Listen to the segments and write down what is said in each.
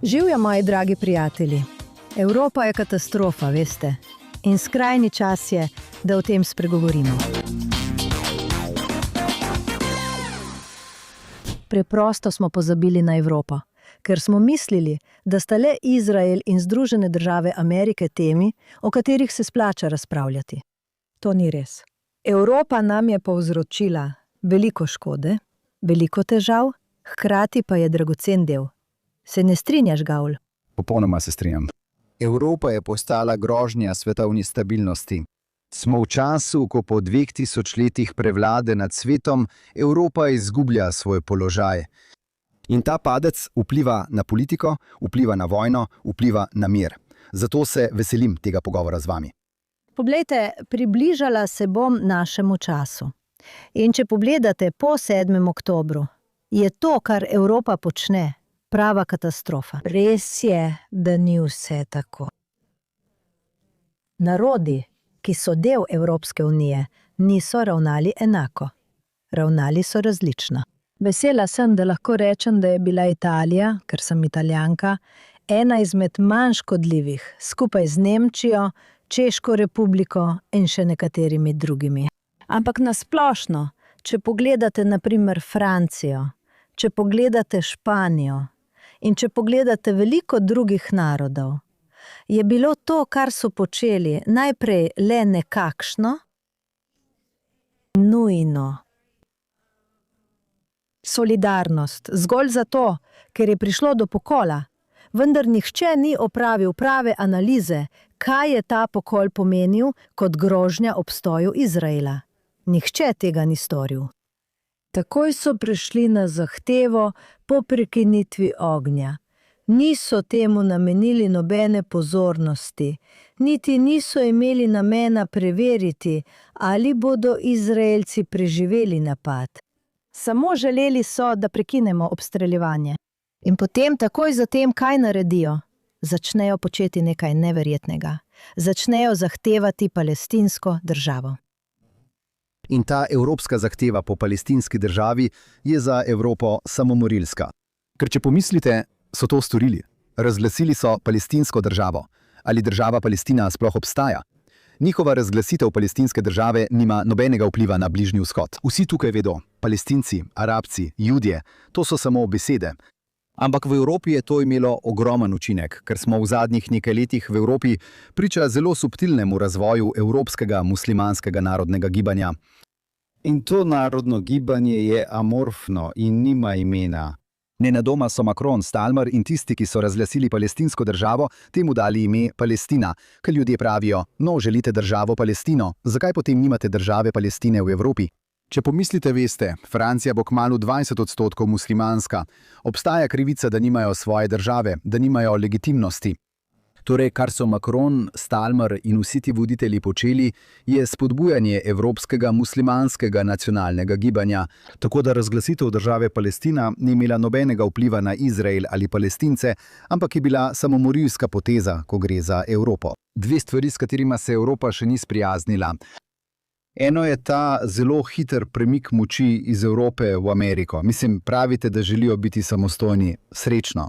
Živjo, moji dragi prijatelji. Evropa je katastrofa, veste. In skrajni čas je, da o tem spregovorimo. Preprosto smo pozabili na Evropo, ker smo mislili, da sta le Izrael in Združene države Amerike temi, o katerih se splača razpravljati. To ni res. Evropa nam je povzročila veliko škode, veliko težav, hkrati pa je dragocen del. Se ne strinjaš, Gaul? Popolnoma se strinjam. Evropa je postala grožnja svetovni stabilnosti. Smo v času, ko po 2000 letih prevlade nad svetom Evropa izgublja svoj položaj. In ta padec vpliva na politiko, vpliva na vojno, vpliva na mir. Zato se veselim tega pogovora z vami. Poglejte, približala se bom našemu času. In če pogledate po 7. oktobru, je to, kar Evropa počne, prava katastrofa. Res je, da ni vse tako. Narodi, ki so del Evropske unije, niso ravnali enako. Ravnali so različno. Vesela sem, da lahko rečem, da je bila Italija, ker sem Italijanka, ena izmed manj škodljivih, skupaj z Nemčijo, Češko republiko in še nekaterimi drugimi. Ampak na splošno, če pogledate na primer Francijo, če pogledate Španijo in če pogledate veliko drugih narodov, je bilo to, kar so počeli, najprej le nekakšno, nujno. Solidarnost, zgolj zato, ker je prišlo do pokola, vendar nihče ni opravil prave analize, kaj je ta pokol pomenil kot grožnja obstoju Izraela. Nihče tega ni storil. Takoj so prišli na zahtevo po prekinitvi ognja. Niso temu namenili nobene pozornosti, niti niso imeli namena preveriti, ali bodo Izraelci preživeli napad. Samo želeli so, da prekinemo obstreljevanje. In potem, takoj zatem, kaj naredijo? Začnejo početi nekaj neverjetnega. Začnejo zahtevati palestinsko državo. In ta evropska zahteva po palestinski državi je za Evropo samomorilska. Ker če pomislite, so to storili. Razglasili so palestinsko državo. Ali država Palestina sploh obstaja? Njihova razglasitev palestinske države nima nobenega vpliva na Bližnji vzhod. Vsi tukaj vedo, Palestinci, Arabci, Judje, to so samo besede. Ampak v Evropi je to imelo ogromen učinek, ker smo v zadnjih nekaj letih v Evropi priča zelo subtilnemu razvoju evropskega muslimanskega narodnega gibanja. In to narodno gibanje je amorfno in nima imena. Nenadoma so Macron, Stalmer in tisti, ki so razglasili palestinsko državo, temu dali ime Palestina, ker ljudje pravijo, no, želite državo Palestino, zakaj potem nimate države Palestine v Evropi? Če pomislite, veste, Francija bo kmalu 20% muslimanska. Obstaja krivica, da nimajo svoje države, da nimajo legitimnosti. Torej, kar so Macron, Stalmer in vsi ti voditelji počeli, je spodbujanje evropskega muslimanskega nacionalnega gibanja. Tako da razglasitev države Palestina ni imela nobenega vpliva na Izrael ali Palestince, ampak je bila samomorilska poteza, ko gre za Evropo. Dve stvari, s katerima se Evropa še ni sprijaznila. Eno je ta zelo hiter premik moči iz Evrope v Ameriko. Mislim, pravite, da želijo biti samostojni. Srečno.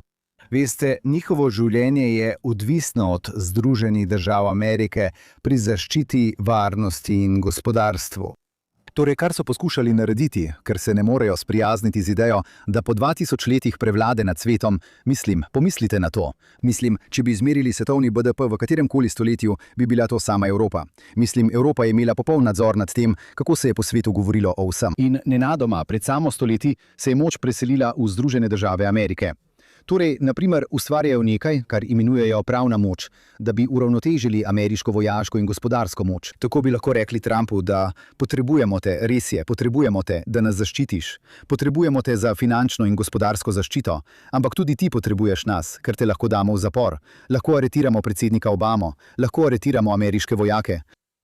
Veste, njihovo življenje je odvisno od Združenih držav Amerike pri zaščiti, varnosti in gospodarstvu. Torej, kar so poskušali narediti, ker se ne morejo sprijazniti z idejo, da po 2000 letih prevlade nad svetom, pomislite na to. Če bi izmerili svetovni BDP v kateremkoli stoletju, bi bila to sama Evropa. Evropa je imela popoln nadzor nad tem, kako se je po svetu govorilo o vsem. In nenadoma, pred samo stoletji, se je moč preselila v Združene države Amerike. Torej, naprimer, ustvarjajo nekaj, kar imenujejo pravna moč, da bi uravnotežili ameriško vojaško in gospodarsko moč. Tako bi lahko rekli Trumpu, da potrebujemo te, res je, potrebujemo te, da nas zaščitiš. Potrebujemo te za finančno in gospodarsko zaščito, ampak tudi ti potrebuješ nas, ker te lahko damo v zapor. Lahko aretiramo predsednika Obamo, lahko aretiramo ameriške vojake.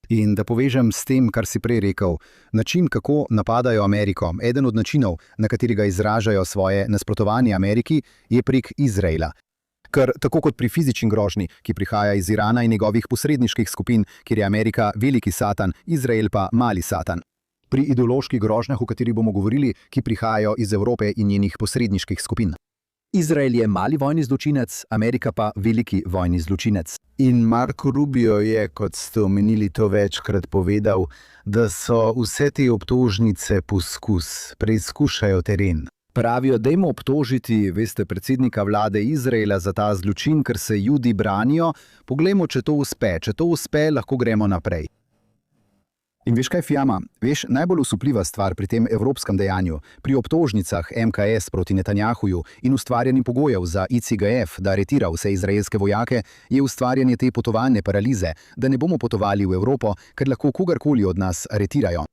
In da povežem s tem, kar si prej rekel, način, kako napadajo Ameriko, eden od načinov, na katerega izražajo svoje nasprotovanje Ameriki, je prek Izraela. Ker tako kot pri fizični grožnji, ki prihaja iz Irana in njegovih posredniških skupin, kjer je Amerika veliki satan, Izrael pa mali satan. Pri ideoloških grožnjah, o katerih bomo govorili, ki prihajajo iz Evrope in njenih posredniških skupin. Izrael je mali vojni zločinec, Amerika pa veliki vojni zločinec. In Marko Rubio je, kot ste omenili, to večkrat povedal, da so vse te obtožnice poskus, preizkušajo teren. Pravijo, dajmo obtožiti, veste, predsednika vlade Izraela za ta zločin, ker se Judi branijo. Poglejmo, če to uspe. Če to uspe, lahko gremo naprej. In veš kaj, Fijama? Veš, najbolj osupljiva stvar pri tem evropskem dejanju, pri obtožnicah MKS proti Netanjahuju in ustvarjanju pogojev za ICGF, da aretira vse izraelske vojake, je ustvarjanje te potovalne paralize, da ne bomo potovali v Evropo, ker lahko kogarkoli od nas aretirajo.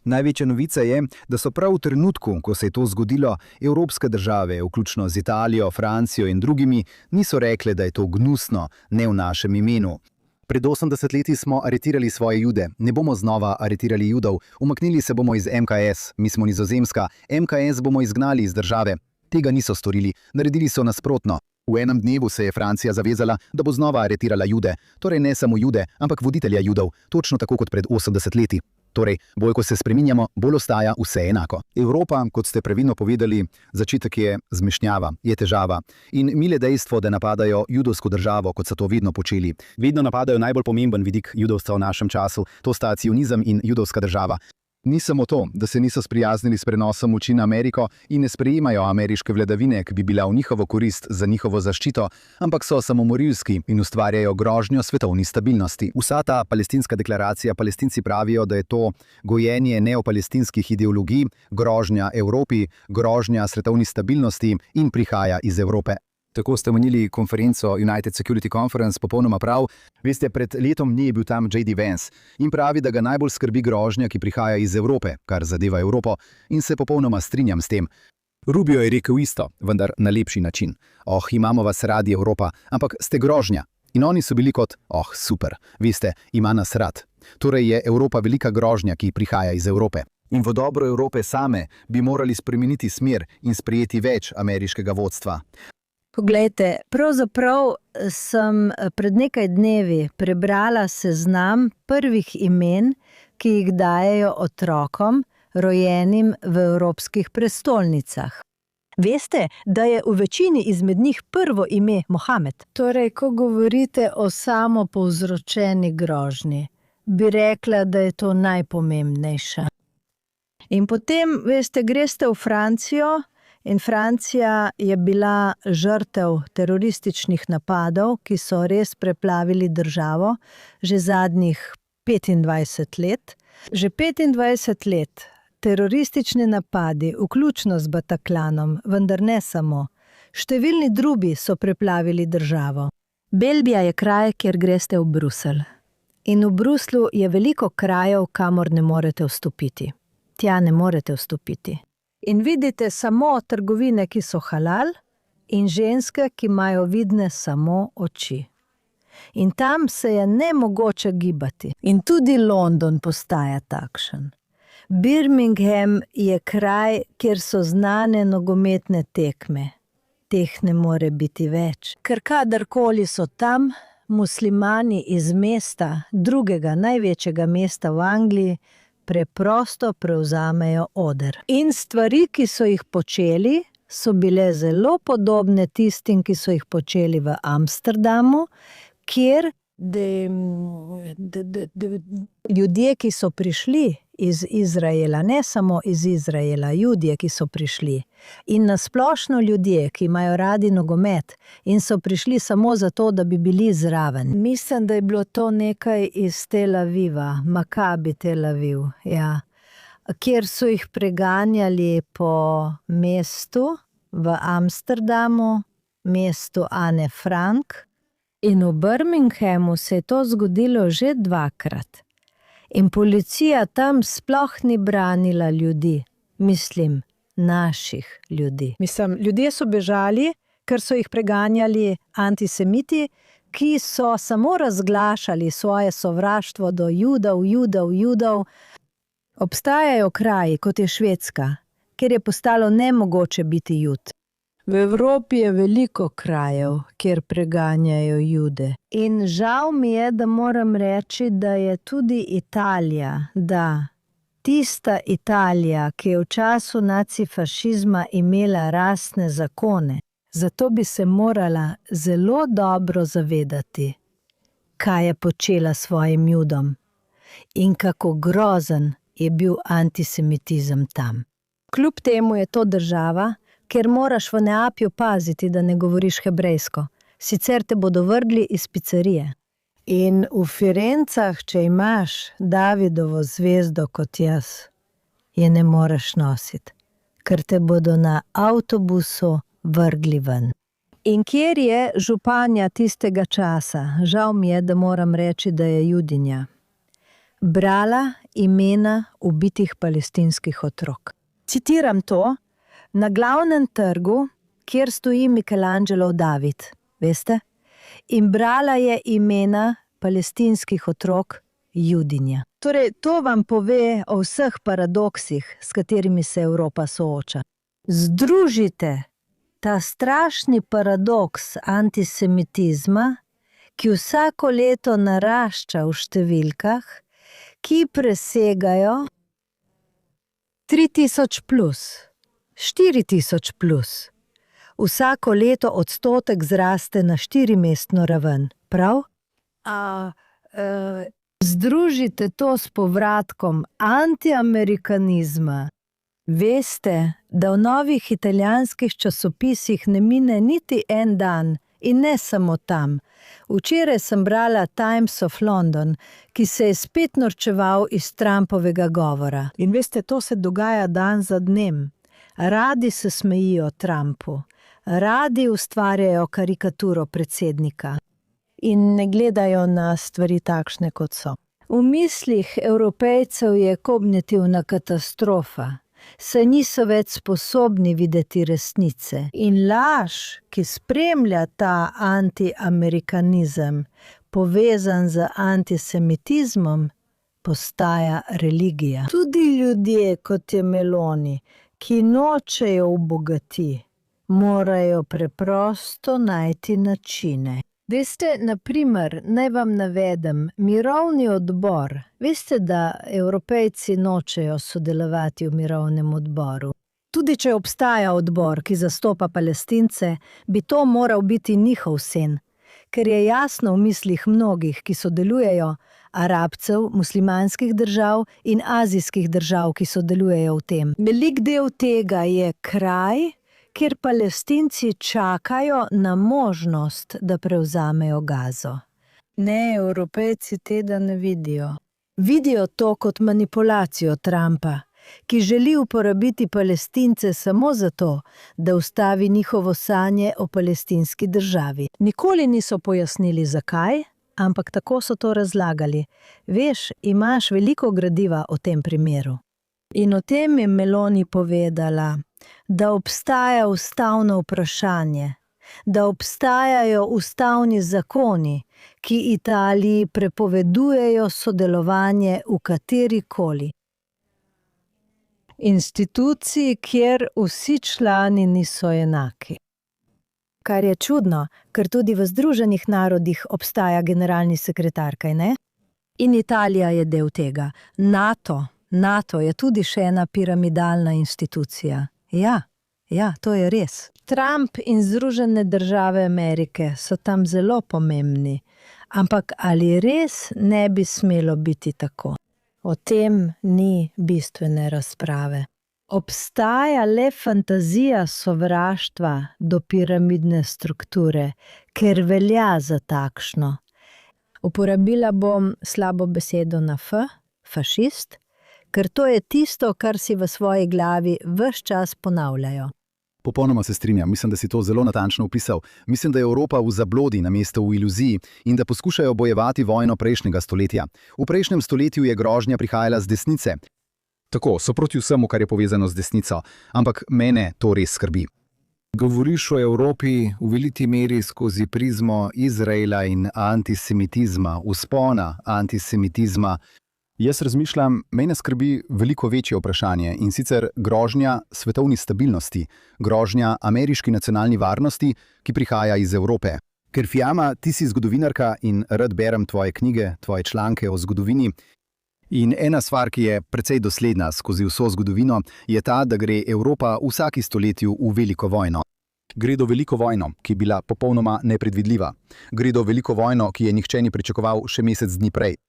Največja novica je, da so prav v trenutku, ko se je to zgodilo, evropske države, vključno z Italijo, Francijo in drugimi, niso rekle, da je to gnusno, ne v našem imenu. Pred 80 leti smo aretirali svoje Jude, ne bomo znova aretirali Judov, umaknili se bomo iz MKS, mi smo Nizozemska, MKS bomo izgnali iz države. Tega niso storili, naredili so nasprotno. V enem dnevu se je Francija zavezala, da bo znova aretirala Jude, torej ne samo Jude, ampak voditelja Judov, točno tako kot pred 80 leti. Torej, bolj ko se spreminjamo, bolj ostaja vse enako. Evropa, kot ste pravilno povedali, začetek je zmešnjava, je težava. In mile dejstvo, da napadajo judovsko državo, kot so to vedno počeli. Vedno napadajo najbolj pomemben vidik judovstva v našem času, to sta sionizem in judovska država. Ni samo to, da se niso sprijaznili s prenosom moči na Ameriko in ne sprejemajo ameriške vladavine, ki bi bila v njihovo korist za njihovo zaščito, ampak so samomorilski in ustvarjajo grožnjo svetovni stabilnosti. Vsa ta palestinska deklaracija, Palestinci pravijo, da je to gojenje neopalestinskih ideologij, grožnja Evropi, grožnja svetovni stabilnosti in prihaja iz Evrope. Tako ste omenili konferenco United Security Conference, popolnoma prav. Veste, pred letom dni je bil tam J.D. Vance in pravi, da ga najbolj skrbi grožnja, ki prihaja iz Evrope, kar zadeva Evropo, in se popolnoma strinjam s tem. Rubio je rekel isto, vendar na lepši način. Imamo vas radi, Evropa, ampak ste grožnja. In oni so bili kot, super, veste, ima nas rad. Torej je Evropa velika grožnja, ki prihaja iz Evrope. In v dobro Evrope same bi morali spremeniti smer in sprejeti več ameriškega vodstva. Poglejte, pravzaprav sem pred nekaj dnevi prebrala seznam prvih imen, ki jih dajejo otrokom, rojenim v evropskih prestolnicah. Veste, da je v večini izmed njih prvo ime Mohamed? Torej, ko govorite o samopovzročeni grožnji, bi rekla, da je to najpomembnejša. In potem, veste, greste v Francijo, in Francija je bila žrtev terorističnih napadov, ki so res preplavili državo že zadnjih 25 let. Že 25 let teroristični napadi, vključno z Bataclanom, vendar ne samo. Številni drugi so preplavili državo. Belbija je kraj, kjer greste v Bruselj. In v Bruslu je veliko krajev, kamor ne morete vstopiti. Tja ne morete vstopiti. In vidite samo trgovine, ki so halal, in ženske, ki imajo vidne samo oči. In tam se je nemogoče gibati. In tudi London postaja takšen. Birmingham je kraj, kjer so znane nogometne tekme. Teh ne more biti več. Ker kadarkoli so tam, muslimani iz mesta, drugega največjega mesta v Angliji, preprosto prevzamejo oder. In stvari, ki so jih počeli, so bile zelo podobne tistim, ki so jih počeli v Amsterdamu, kjer ljudje, ki so prišli iz Izraela, ne samo iz Izraela, ljudje, ki so prišli, in nasplošno ljudje, ki imajo radi nogomet in so prišli samo zato, da bi bili zraven. Mislim, da je bilo to nekaj iz Tel Aviva, Maccabi Tel Aviv, ja, kjer so jih preganjali po mestu v Amsterdamu, mestu Anne Frank, in v Birminghamu se je to zgodilo že 2-krat. In policija tam sploh ni branila ljudi, mislim, naših ljudi. Mislim, ljudje so bežali, ker so jih preganjali antisemiti, ki so samo razglašali svoje sovraštvo do Judov. Obstajajo kraji, kot je Švedska, kjer je postalo nemogoče biti Jud. V Evropi je veliko krajev, kjer preganjajo Jude. In žal mi je, da moram reči, da je tudi Italija, da, Tista Italija, ki je v času nacifašizma imela rasne zakone, zato bi se morala zelo dobro zavedati, kaj je počela svojim Judom in kako grozen je bil antisemitizem tam. Kljub temu je to država, kjer moraš v Neaplju paziti, da ne govoriš hebrejsko, sicer te bodo vrgli iz picerije. In v Firencah, če imaš Davidovo zvezdo kot jaz, je ne moreš nositi, ker te bodo na avtobusu vrgli ven. In kjer je županja tistega časa, žal mi je, da moram reči, da je Judinja, brala imena ubitih palestinskih otrok. Citiram to, na glavnem trgu, kjer stoji Michelangelov David, veste? In brala je imena palestinskih otrok Judinja. Torej, to vam pove o vseh paradoksih, s katerimi se Evropa sooča. Združite ta strašni paradoks antisemitizma, ki vsako leto narašča v številkah, ki presegajo 3000 plus, 4000 plus. Vsako leto odstotek zraste na 4-mestno raven, prav? Združite to s povratkom antiamerikanizma. Veste, da v novih italijanskih časopisih ne mine niti en dan in ne samo tam. Včeraj sem brala Times of London, ki se je spet norčeval iz Trumpovega govora. In veste, to se dogaja dan za dnem. Radi se smejijo Trumpu. Radi ustvarjajo karikaturo predsednika in ne gledajo na stvari takšne, kot so. V mislih Evropejcev je kognitivna katastrofa, saj niso več sposobni videti resnice. In laž, ki spremlja ta antiamerikanizem, povezan z antisemitizmom, postaja religija. Tudi ljudje, kot je Meloni, ki nočejo ubogati, morajo preprosto najti načine. Veste, na primer, naj vam navedem, mirovni odbor. Veste, da Evropejci nočejo sodelovati v mirovnem odboru. Tudi če obstaja odbor, ki zastopa Palestince, bi to moral biti njihov sen, ker je jasno v mislih mnogih, ki sodelujejo, Arabcev, muslimanskih držav in azijskih držav, ki sodelujejo v tem. Velik del tega je kraj, kjer Palestinci čakajo na možnost, da prevzamejo Gazo. Ne, Evropejci tega ne vidijo. Vidijo to kot manipulacijo Trumpa, ki želi uporabiti Palestince samo zato, da ustavi njihovo sanje o palestinski državi. Nikoli niso pojasnili, zakaj, ampak tako so to razlagali. Veš, imaš veliko gradiva o tem primeru. In o tem je Meloni povedala, da obstaja ustavno vprašanje, da obstajajo ustavni zakoni, ki Italiji prepovedujejo sodelovanje v katerikoli instituciji, kjer vsi člani niso enaki. Kar je čudno, ker tudi v Združenih narodih obstaja generalni sekretar, kaj ne? In Italija je del tega. NATO je tudi še ena piramidalna institucija. Ja, to je res. Trump in Združene države Amerike so tam zelo pomembni, ampak ali res ne bi smelo biti tako? O tem ni bistvene razprave. Obstaja le fantazija sovraštva do piramidne strukture, ker velja za takšno. Uporabila bom slabo besedo na fašist, ker to je tisto, kar si v svoji glavi ves čas ponavljajo. Popolnoma se strinjam, mislim, da si to zelo natančno opisal. Mislim, da je Evropa v zablodi namesto v iluziji in da poskušajo bojevati vojno prejšnjega stoletja. V prejšnjem stoletju je grožnja prihajala z desnice. Tako, so proti vsemu, kar je povezano z desnico, ampak mene to res skrbi. Govoriš o Evropi v veliki meri skozi prizmo Izraela in antisemitizma, vzpona antisemitizma. Jaz razmišljam, mene skrbi veliko večje vprašanje in sicer grožnja svetovni stabilnosti, grožnja ameriški nacionalni varnosti, ki prihaja iz Evrope. Ker Fiamma, ti si zgodovinarka in rad berem tvoje knjige, tvoje članke o zgodovini. In ena stvar, ki je precej dosledna skozi vso zgodovino, je ta, da gre Evropa v vsaki stoletju v veliko vojno. Gre do veliko vojno, ki je bila popolnoma nepredvidljiva. Gre do veliko vojno, ki je nihče ni pričakoval še mesec dni prej.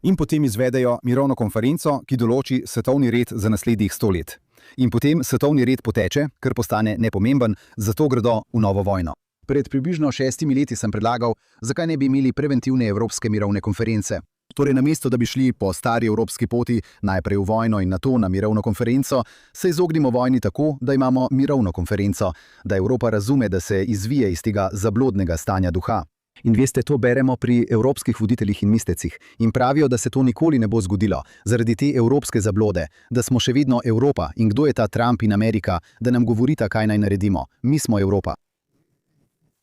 In potem izvedejo mirovno konferenco, ki določi svetovni red za naslednjih 100 let. In potem svetovni red poteče, ker postane nepomemben, zato gredo v novo vojno. Pred približno 6 leti sem predlagal, zakaj ne bi imeli preventivne evropske mirovne konference. Torej, namesto da bi šli po stari evropski poti najprej v vojno in nato na mirovno konferenco, se izognimo vojni tako, da imamo mirovno konferenco, da Evropa razume, da se izvije iz tega zablodnega stanja duha. In veste, to beremo pri evropskih voditeljih in mistecih. In pravijo, da se to nikoli ne bo zgodilo, zaradi te evropske zablode, da smo še vedno Evropa in kdo je ta Trump in Amerika, da nam govorita, kaj naj naredimo. Mi smo Evropa.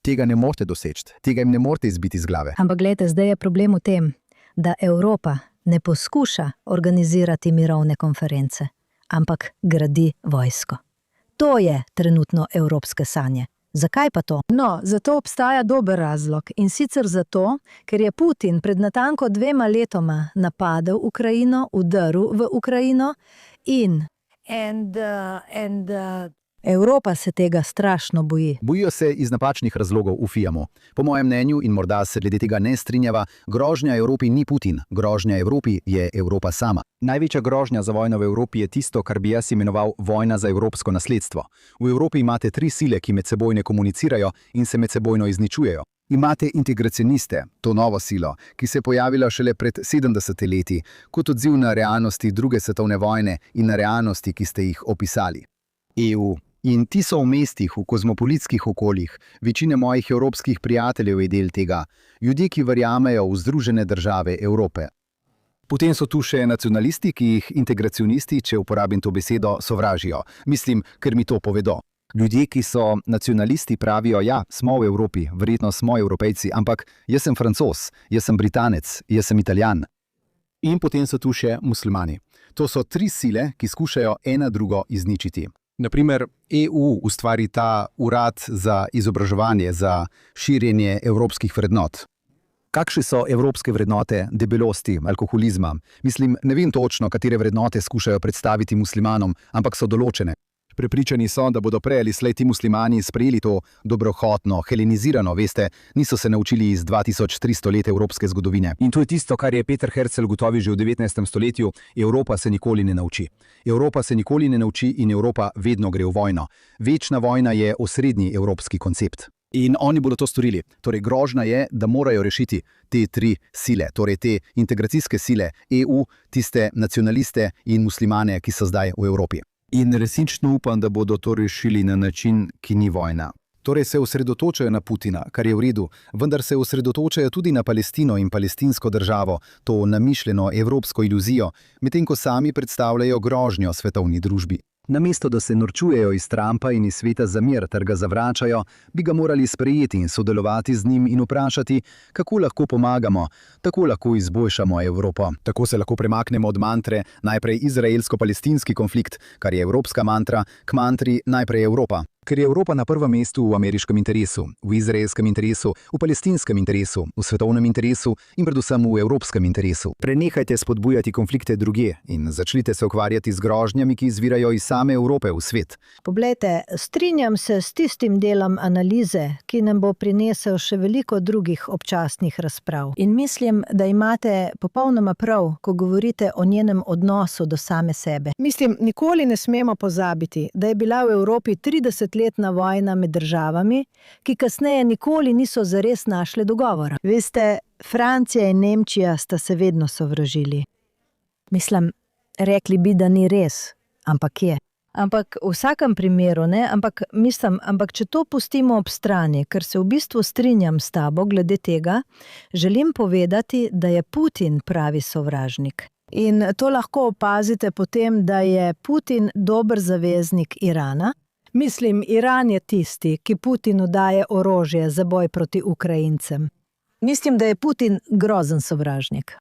Tega ne morete doseči, tega jim ne morete izbiti iz glave. Ampak gledajte, zdaj je problem v tem, da Evropa ne poskuša organizirati mirovne konference, ampak gradi vojsko. To je trenutno evropske sanje. Zakaj pa to? No, zato obstaja dober razlog in sicer zato, ker je Putin pred natanko 2 letoma napadel Ukrajino, vdrl v Ukrajino in Evropa se tega strašno boji. Bojijo se iz napačnih razlogov v FIAMu. Po mojem mnenju, in morda se glede tega ne strinjava, grožnja Evropi ni Putin, grožnja Evropi je Evropa sama. Največja grožnja za vojno v Evropi je tisto, kar bi jaz imenoval vojna za evropsko nasledstvo. V Evropi imate 3 sile, ki med seboj ne komunicirajo in se med sebojno izničujejo. Imate integracioniste, to novo silo, ki se je pojavila šele pred 70 leti, kot odziv na realnosti druge svetovne vojne in na realnosti, ki ste jih opisali. EU. In ti so v mestih, v kozmopolitskih okoljih, večine mojih evropskih prijateljev je del tega, ljudje, ki verjamejo v Združene države Evrope. Potem so tu še nacionalisti, ki jih integracionisti, če uporabim to besedo, sovražijo. Mislim, ker mi to povedo. Ljudje, ki so nacionalisti, pravijo, ja, smo v Evropi, verjetno smo Evropejci, ampak jaz sem Francoz, jaz sem Britanec, jaz sem Italijan. In potem so tu še muslimani. To so 3 sile, ki skušajo ena drugo izničiti. Naprimer, EU ustvari ta urad za izobraževanje, za širjenje evropskih vrednot. Kakšne so evropske vrednote debelosti, alkoholizma? Mislim, ne vem točno, katere vrednote skušajo predstaviti muslimanom, ampak so določene. Prepričani so, da bodo prej ali slej ti muslimani sprejeli to dobrohotno, helenizirano, veste, niso se naučili iz 2300 let evropske zgodovine. In to je tisto, kar je Peter Herzl ugotovil že v 19. stoletju, Evropa se nikoli ne nauči. Evropa se nikoli ne nauči in Evropa vedno gre v vojno. Večna vojna je osrednji evropski koncept. In oni bodo to storili. Torej, grožnja je, da morajo rešiti te 3 sile, torej te integracijske sile, EU, tiste nacionaliste in muslimane, ki so zdaj v Evropi. In resnično upam, da bodo to rešili na način, ki ni vojna. Torej se osredotočajo na Putina, kar je v redu, vendar se osredotočajo tudi na Palestino in palestinsko državo, to namišljeno evropsko iluzijo, medtem ko sami predstavljajo grožnjo svetovni družbi. Namesto da se norčujejo iz Trumpa in iz sveta za mir ter ga zavračajo, bi ga morali sprejeti in sodelovati z njim in vprašati, kako lahko pomagamo, tako lahko izboljšamo Evropo. Tako se lahko premaknemo od mantre najprej izraelsko-palestinski konflikt, kar je evropska mantra, k mantri najprej Evropa. Ker je Evropa na prvem mestu v ameriškem interesu, v izraelskem interesu, v palestinskem interesu, v svetovnem interesu in predvsem v evropskem interesu. Prenehajte spodbujati konflikte drugje in začnite se ukvarjati z grožnjami, ki izvirajo iz same Evrope v svet. Poglejte, strinjam se s tistim delom analize, ki nam bo prinesel še veliko drugih občasnih razprav. In mislim, da imate popolnoma prav, ko govorite o njenem odnosu do same sebe. Mislim, nikoli ne smemo pozabiti, da je bila v Evropi 30-letna vojna med državami, ki kasneje nikoli niso zares našle dogovora. Veste, Francija in Nemčija sta se vedno sovražili. Mislim, rekli bi, da ni res, ampak je. Ampak v vsakem primeru ne, ampak če to pustimo ob strani, ker se v bistvu strinjam s tabo glede tega, želim povedati, da je Putin pravi sovražnik. In to lahko opazite potem, da je Putin dober zaveznik Irana. Mislim, Iran je tisti, ki Putinu daje orožje za boj proti Ukrajincem. Mislim, da je Putin grozen sovražnik.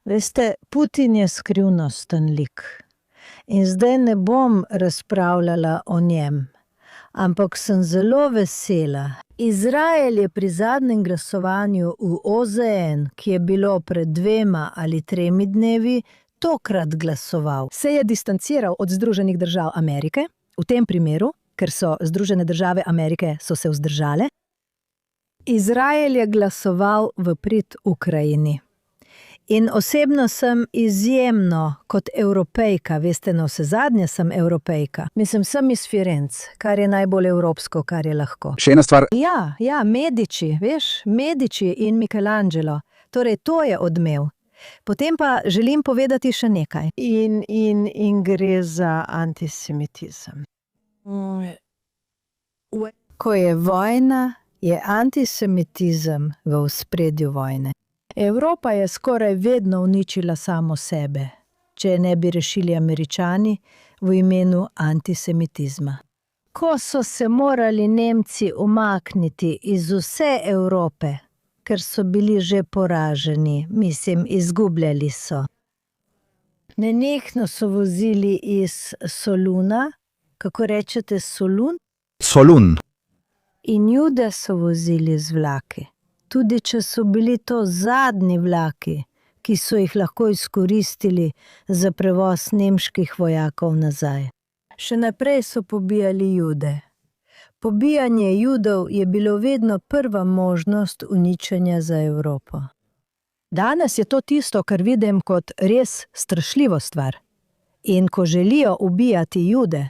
Veste, Putin je skrivnosten lik. In zdaj ne bom razpravljala o njem, ampak sem zelo vesela. Izrael je pri zadnjem glasovanju v OZN, ki je bilo pred 2 ali 3 dnevi, tokrat glasoval. Se je distanciral od Združenih držav Amerike, v tem primeru, ker so Združene države Amerike so se vzdržale. Izrael je glasoval v prid Ukrajini. In osebno sem izjemno kot Evropejka, veste, navsezadnje sem Evropejka. Mislim, sem iz Firenc, kar je najbolj evropsko, kar je lahko. Še ena stvar. Ja, Medici, veš, Medici in Michelangelo. Torej, to je odmev. Potem pa želim povedati še nekaj. In gre za antisemitizem. Ko je vojna, je antisemitizem v ospredju vojne. Evropa je skoraj vedno uničila samo sebe, če ne bi rešili Američani v imenu antisemitizma. Ko so se morali Nemci umakniti iz vse Evrope, ker so bili že poraženi, mislim, izgubljali so. Nenehno so vozili iz Soluna, kako rečete Solun? Solun. In Jude so vozili z vlaki. Tudi če so bili to zadnji vlaki, ki so jih lahko izkoristili za prevoz nemških vojakov nazaj. Še naprej so pobijali Jude. Pobijanje Judov je bilo vedno prva možnost uničenja za Evropo. Danes je to tisto, kar vidim kot res strašljivo stvar. In ko želijo ubijati Jude,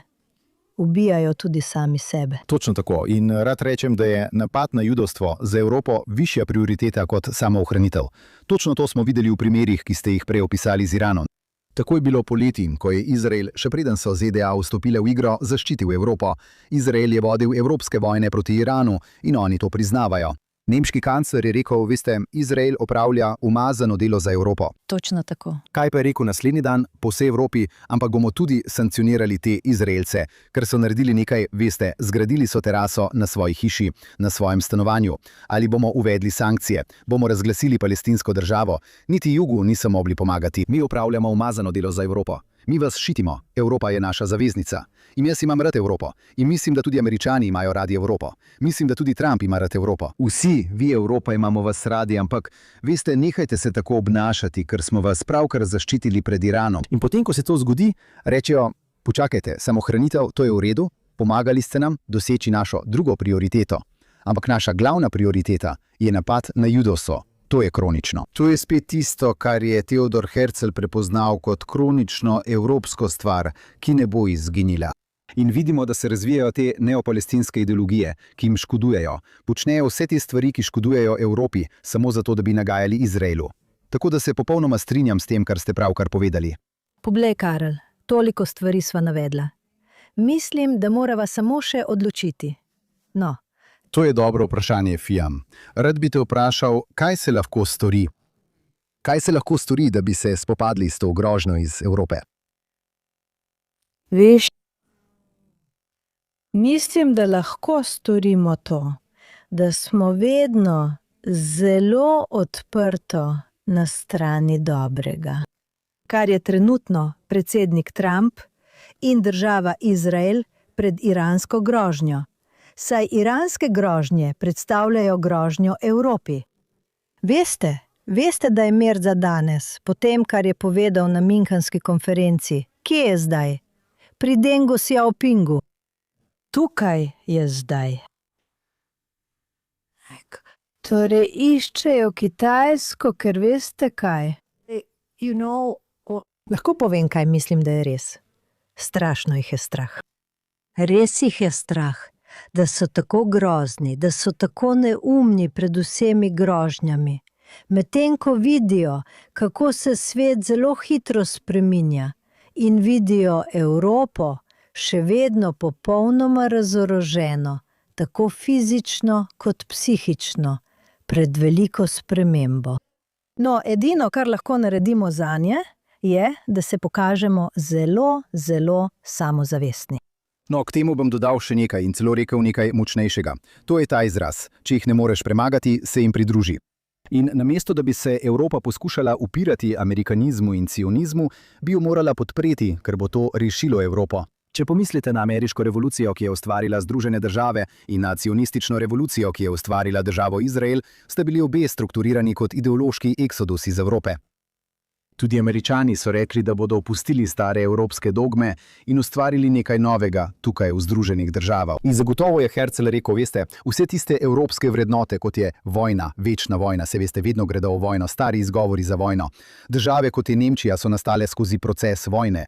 ubijajo tudi sami sebe. Točno tako. In rad rečem, da je napad na judovstvo za Evropo višja prioriteta kot samoohranitev. Točno to smo videli v primerih, ki ste jih prej opisali z Iranom. Tako je bilo poleti, ko je Izrael, še preden so ZDA vstopile v igro, zaščitil Evropo. Izrael je vodil evropske vojne proti Iranu in oni to priznavajo. Nemški kancler je rekel, veste, Izrael opravlja umazano delo za Evropo. Točno tako. Kaj pa je rekel naslednji dan po vsej Evropi, ampak bomo tudi sankcionirali te Izraelce, ker so naredili nekaj, veste, zgradili so teraso na svoji hiši, na svojem stanovanju. Ali bomo uvedli sankcije, bomo razglasili palestinsko državo, niti jugu niso mogli pomagati. Mi opravljamo umazano delo za Evropo. Mi vas ščitimo, Evropa je naša zaveznica. In jaz imam rad Evropo. In mislim, da tudi Američani imajo radi Evropo. Mislim, da tudi Trump ima rad Evropo. Vsi, vi Evropa, imamo vas radi, ampak veste, nehajte se tako obnašati, ker smo vas pravkar zaščitili pred Iranom. In potem, ko se to zgodi, rečejo, počakajte, samohranitev, to je v redu, pomagali ste nam doseči našo drugo prioriteto. Ampak naša glavna prioriteta je napad na judovstvo. To je kronično. To je spet tisto, kar je Theodor Herzl prepoznal kot kronično evropsko stvar, ki ne bo izginila. In vidimo, da se razvijajo te neopalestinske ideologije, ki jim škodujejo. Počnejo vse te stvari, ki škodujejo Evropi, samo zato, da bi nagajali Izraelu. Tako da se popolnoma strinjam s tem, kar ste pravkar povedali. Poglej, Karel, toliko stvari sva navedla. Mislim, da morava samo še odločiti. No. To je dobro vprašanje, Fiam. Rad bi te vprašal, kaj se lahko stori? Kaj se lahko stori, da bi se spopadli s to grožnjo iz Evrope? Veš, mislim, da lahko storimo to, da smo vedno zelo odprto na strani dobrega. Kar je trenutno predsednik Trump in država Izrael pred iransko grožnjo. Saj iranske grožnje predstavljajo grožnjo Evropi. Veste, da je mir za danes, po tem, kar je povedal na Münchenski konferenci. Kje je zdaj? Pri Dengu Xiaopingu. Tukaj je zdaj. Torej iščejo Kitajsko, ker veste kaj. Lahko povem, kaj mislim, da je res. Strašno jih je strah. Res jih je strah. Da so tako grozni, da so tako neumni pred vsemi grožnjami. Medtem ko vidijo, kako se svet zelo hitro spreminja in vidijo Evropo še vedno popolnoma razoroženo, tako fizično kot psihično, pred veliko spremembo. No, edino, kar lahko naredimo zanje, je, da se pokažemo zelo, zelo samozavestni. No, k temu bom dodal še nekaj in celo rekel nekaj močnejšega. To je ta izraz. Če jih ne moreš premagati, se jim pridruži. In namesto, da bi se Evropa poskušala upirati amerikanizmu in cionizmu, bi jo morala podpreti, ker bo to rešilo Evropo. Če pomislite na ameriško revolucijo, ki je ustvarila Združene države, in na cionistično revolucijo, ki je ustvarila državo Izrael, sta bili obe strukturirani kot ideološki eksodus iz Evrope. Tudi Američani so rekli, da bodo opustili stare evropske dogme in ustvarili nekaj novega tukaj v Združenih državah. In zagotovo je Herzl rekel, veste, vse tiste evropske vrednote, kot je vojna, večna vojna, se veste, vedno gredo v vojno, stari izgovori za vojno. Države, kot je Nemčija, so nastale skozi proces vojne.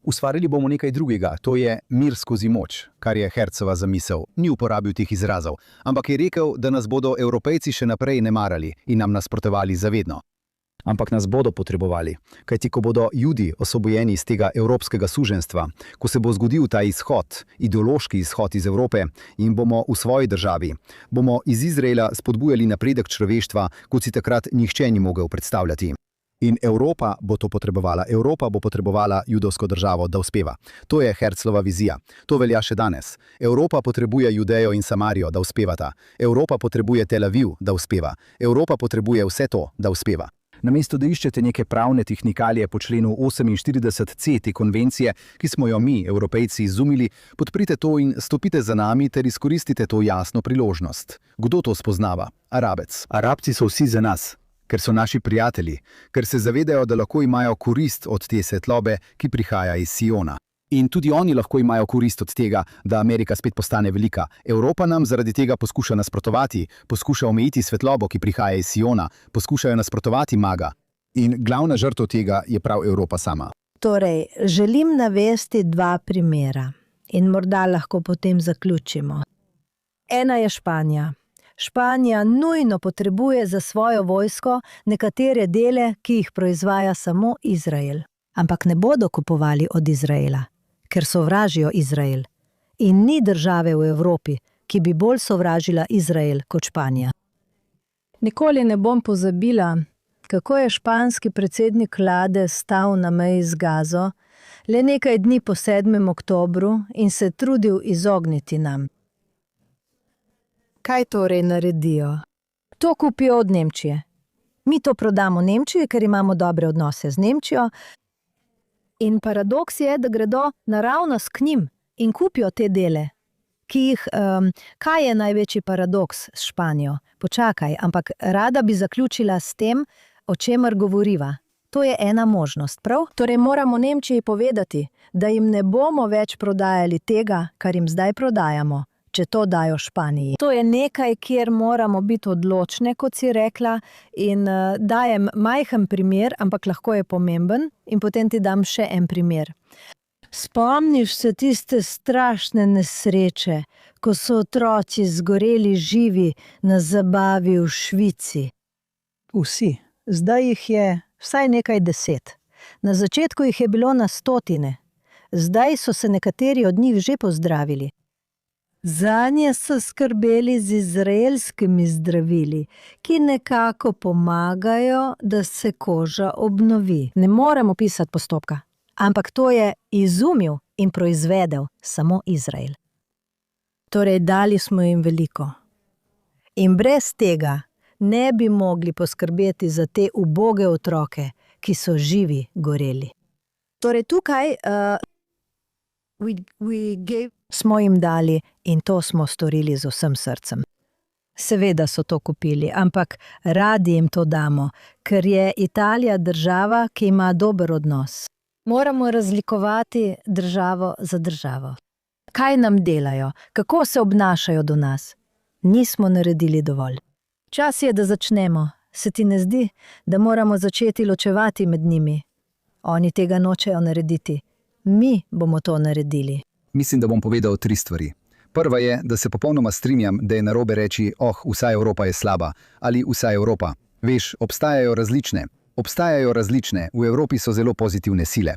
Ustvarili bomo nekaj drugega, to je mir skozi moč, kar je Herzlova zamisel. Ni uporabil teh izrazov, ampak je rekel, da nas bodo Evropejci še naprej ne marali in nam nasprotovali zavedno. Ampak nas bodo potrebovali, kajti ko bodo Judi osvobojeni iz tega evropskega suženjstva, ko se bo zgodil ta izhod, ideološki izhod iz Evrope in bomo v svoji državi, bomo iz Izraela spodbujali napredek človeštva, kot si takrat nihče ni mogel predstavljati. In Evropa bo to potrebovala. Evropa bo potrebovala judovsko državo, da uspeva. To je Herzlova vizija. To velja še danes. Evropa potrebuje Judejo in Samarijo, da uspevata. Evropa potrebuje Tel Aviv, da uspeva. Evropa potrebuje vse to, da uspeva. Namesto da iščete neke pravne tehnikalije po členu 48c te konvencije, ki smo jo mi, Evropejci, izumili, podprite to in stopite za nami ter izkoristite to jasno priložnost. Kdo to spoznava? Arabec. Arabci so vsi za nas, ker so naši prijatelji, ker se zavedajo, da lahko imajo korist od te svetlobe, ki prihaja iz Siona. In tudi oni lahko imajo korist od tega, da Amerika spet postane velika. Evropa nam zaradi tega poskuša nasprotovati, poskuša omejiti svetlobo, ki prihaja iz Siona, poskušajo nasprotovati maga. In glavna žrtev tega je prav Evropa sama. Torej, želim navesti dva primera in morda lahko potem zaključimo. Ena je Španija. Španija nujno potrebuje za svojo vojsko nekatere dele, ki jih proizvaja samo Izrael. Ampak ne bodo kupovali od Izraela, ker sovražijo Izrael. In ni države v Evropi, ki bi bolj sovražila Izrael kot Španija. Nikoli ne bom pozabila, kako je španski predsednik vlade stal na meji z Gazo, le nekaj dni po 7. oktobru in se trudil izogniti nam. Kaj torej naredijo? To kupijo od Nemčije. Mi to prodamo Nemčiji, ker imamo dobre odnose z Nemčijo. In paradoks je, da gredo naravnost k njim in kupijo te dele, ki jih, kaj je največji paradoks s Španijo? Počakaj, ampak rada bi zaključila s tem, o čemer govoriva. To je ena možnost, prav? Torej moramo Nemčiji povedati, da jim ne bomo več prodajali tega, kar jim zdaj prodajamo, če to dajo Španiji. To je nekaj, kjer moramo biti odločne, kot si rekla, in dajem majhen primer, ampak lahko je pomemben, in potem ti dam še en primer. Spomniš se tiste strašne nesreče, ko so otroci zgoreli živi na zabavi v Švici? Vsi. Zdaj jih je vsaj nekaj 10. Na začetku jih je bilo na 100. Zdaj so se nekateri od njih že pozdravili. Zanje so skrbeli z izraelskimi zdravili, ki nekako pomagajo, da se koža obnovi. Ne morem opisati postopka, ampak to je izumil in proizvedel samo Izrael. Torej, dali smo jim veliko. In brez tega ne bi mogli poskrbeti za te uboge otroke, ki so živi goreli. Torej, tukaj smo jim dali in to smo storili z vsem srcem. Seveda so to kupili, ampak radi jim to damo, ker je Italija država, ki ima dober odnos. Moramo razlikovati državo za državo. Kaj nam delajo? Kako se obnašajo do nas? Nismo naredili dovolj. Čas je, da začnemo. Se ti ne zdi, da moramo začeti ločevati med njimi? Oni tega nočejo narediti. Mi bomo to naredili. Mislim, da bom povedal 3 stvari. Prva je, da se popolnoma strinjam, da je narobe reči, vsa Evropa je slaba, ali vsa Evropa. Veš, obstajajo različne. V Evropi so zelo pozitivne sile.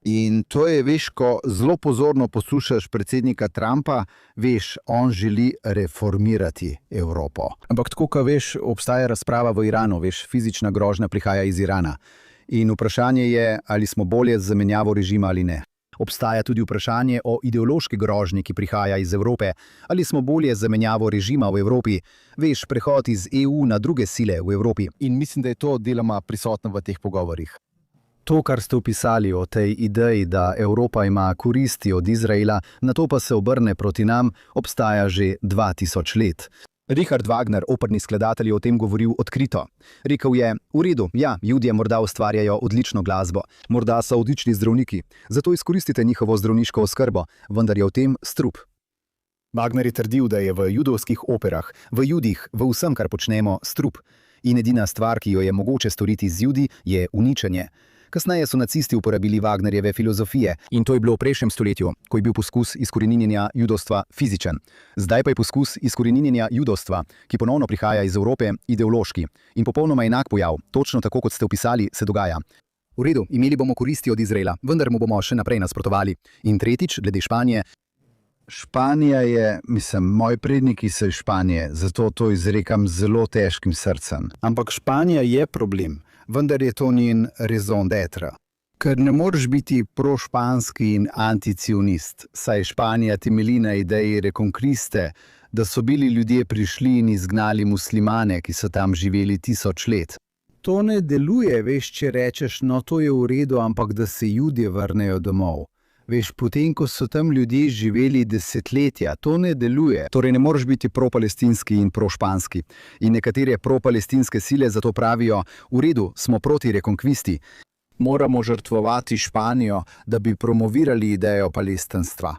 In to je, veš, ko zelo pozorno poslušaš predsednika Trumpa, veš, on želi reformirati Evropo. Ampak tako, ko veš, obstaja razprava v Iranu, veš, fizična grožnja prihaja iz Irana. In vprašanje je, ali smo bolje z zamenjavo režima ali ne. Obstaja tudi vprašanje o ideološki grožnji, ki prihaja iz Evrope. Ali smo bolje z zamenjavo režima v Evropi? Veš, prehod iz EU na druge sile v Evropi. In mislim, da je to deloma prisotno v teh pogovorih. To, kar ste opisali o tej ideji, da Evropa ima koristi od Izraela, na to pa se obrne proti nam, obstaja že 2000 let. Richard Wagner, operni skladatelj, je o tem govoril odkrito. Rekel je, v redu, ja, Judje morda ustvarjajo odlično glasbo, morda so odlični zdravniki, zato izkoristite njihovo zdravniško oskrbo, vendar je v tem strup. Wagner je trdil, da je v judovskih operah, v Judih, v vsem, kar počnemo, strup. In edina stvar, ki jo je mogoče storiti z Judi, je uničenje. Kasneje so nacisti uporabili Wagnerjeve filozofije in to je bilo v prejšnjem stoletju, ko je bil poskus izkoreninjenja judovstva fizičen. Zdaj pa je poskus izkoreninjenja judovstva, ki ponovno prihaja iz Evrope, ideološki. In popolnoma enak pojav, točno tako kot ste opisali, se dogaja. V redu, imeli bomo koristi od Izraela, vendar mu bomo še naprej nasprotovali. In tretjič, glede Španije. Španija je, moji predniki so iz Španije, zato to izrekam z zelo težkim srcem. Ampak Španija je problem, vendar je to njen raison d'être. Ker ne moreš biti prošpanski in anticionist, saj Španija temelji na ideji reconquiste, da so bili ljudje prišli in izgnali muslimane, ki so tam živeli 1000 let. To ne deluje, veš, če rečeš, no to je v redu, ampak da se Judje vrnejo domov. Veš, potem, ko so tam ljudje živeli desetletja, to ne deluje. Torej ne moreš biti propalestinski in prošpanski. In nekatere propalestinske sile zato pravijo, v redu, smo proti rekonkvisti. Moramo žrtvovati Španijo, da bi promovirali idejo palestinstva.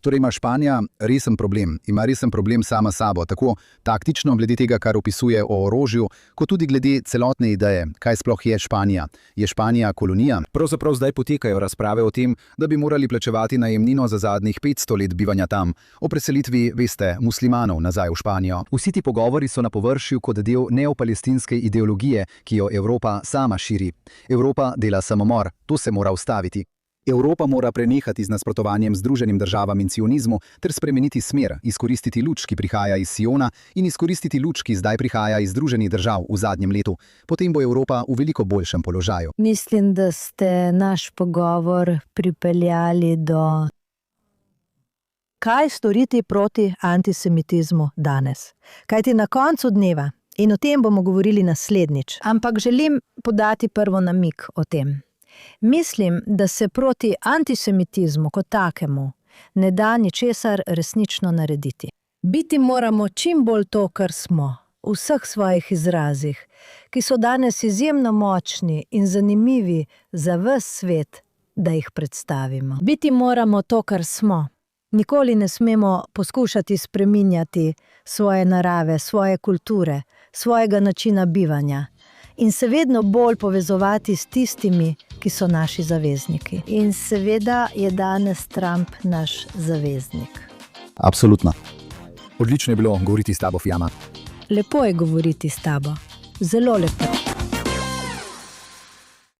Torej ima Španija resen problem, ima resen problem sama sabo, tako taktično glede tega, kar opisuje o orožju, kot tudi glede celotne ideje, kaj sploh je Španija. Je Španija kolonija? Pravzaprav zdaj potekajo razprave o tem, da bi morali plačevati najemnino za zadnjih 500 let bivanja tam, o preselitvi, veste, muslimanov nazaj v Španijo. Vsi ti pogovori so na površju kot del neopalestinske ideologije, ki jo Evropa sama širi. Evropa dela samomor, to se mora ustaviti. Evropa mora prenehati z nasprotovanjem Združenim državam in sionizmu ter spremeniti smer, izkoristiti luč, ki prihaja iz Siona in izkoristiti luč, ki zdaj prihaja iz Združenih držav v zadnjem letu. Potem bo Evropa v veliko boljšem položaju. Mislim, da ste naš pogovor pripeljali do... Kaj storiti proti antisemitizmu danes? Kajti na koncu dneva, in o tem bomo govorili naslednjič, ampak želim podati prvo namig o tem. Mislim, da se proti antisemitizmu kot takemu ne da ničesar resnično narediti. Biti moramo čim bolj to, kar smo, v vseh svojih izrazih, ki so danes izjemno močni in zanimivi za ves svet, da jih predstavimo. Biti moramo to, kar smo. Nikoli ne smemo poskušati spreminjati svoje narave, svoje kulture, svojega načina bivanja. In se vedno bolj povezovati s tistimi, ki so naši zavezniki. In seveda je danes Trump naš zaveznik. Absolutno. Odlično je bilo govoriti s tabo, Fijama. Lepo je govoriti s tabo. Zelo lepo.